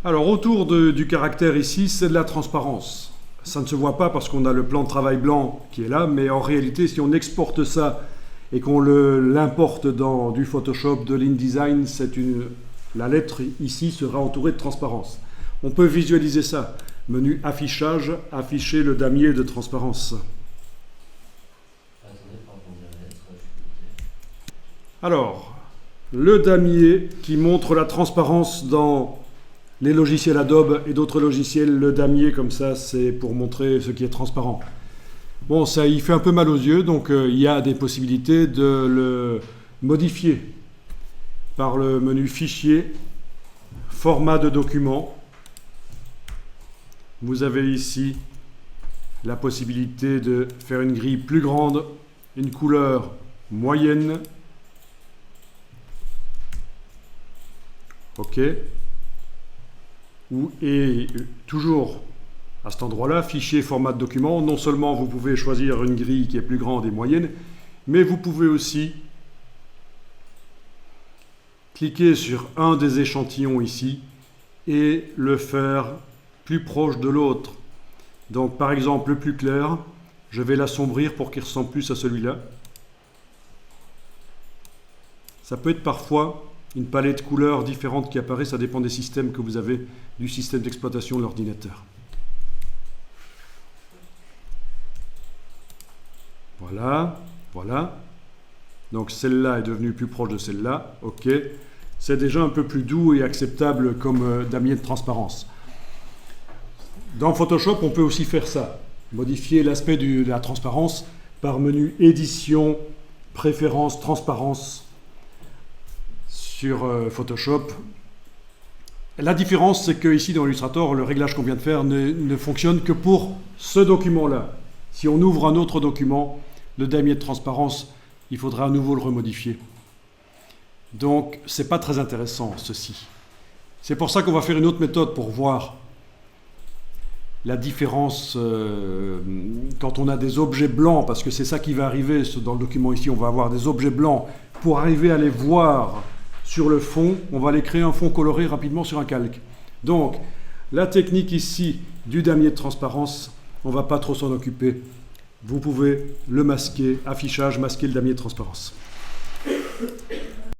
Alors autour du caractère ici, c'est de la transparence. Ça ne se voit pas parce qu'on a le plan de travail blanc qui est là, mais en réalité, si on exporte ça et qu'on l'importe dans du Photoshop, de l'InDesign, la lettre ici sera entourée de transparence. On peut visualiser ça. Menu affichage, afficher le damier de transparence. Alors, le damier qui montre la transparence dans les logiciels Adobe et d'autres logiciels, le damier comme ça, c'est pour montrer ce qui est transparent. Bon, ça il fait un peu mal aux yeux, donc il y a des possibilités de le modifier par le menu Fichier, Format de document. Vous avez ici la possibilité de faire une grille plus grande, une couleur moyenne. OK. Et toujours à cet endroit-là, fichier, format de document, non seulement vous pouvez choisir une grille qui est plus grande et moyenne, mais vous pouvez aussi cliquer sur un des échantillons ici et le faire plus proche de l'autre. Donc par exemple le plus clair, je vais l'assombrir pour qu'il ressemble plus à celui-là. Ça peut être parfois une palette de couleurs différentes qui apparaît, ça dépend des systèmes que vous avez, du système d'exploitation de l'ordinateur. Voilà, voilà. Donc celle-là est devenue plus proche de celle-là, OK. C'est déjà un peu plus doux et acceptable comme damier de transparence. Dans Photoshop, on peut aussi faire ça, modifier l'aspect de la transparence par menu Édition, Préférences, Transparence. Sur Photoshop. La différence, c'est que ici dans Illustrator, le réglage qu'on vient de faire ne fonctionne que pour ce document-là. Si on ouvre un autre document, le damier de transparence, il faudra à nouveau le remodifier. Donc, c'est pas très intéressant, ceci. C'est pour ça qu'on va faire une autre méthode pour voir la différence quand on a des objets blancs, parce que c'est ça qui va arriver dans le document ici, on va avoir des objets blancs. Pour arriver à les voir sur le fond, on va aller créer un fond coloré rapidement sur un calque. Donc, la technique ici du damier de transparence, on ne va pas trop s'en occuper. Vous pouvez le masquer, affichage, masquer le damier de transparence.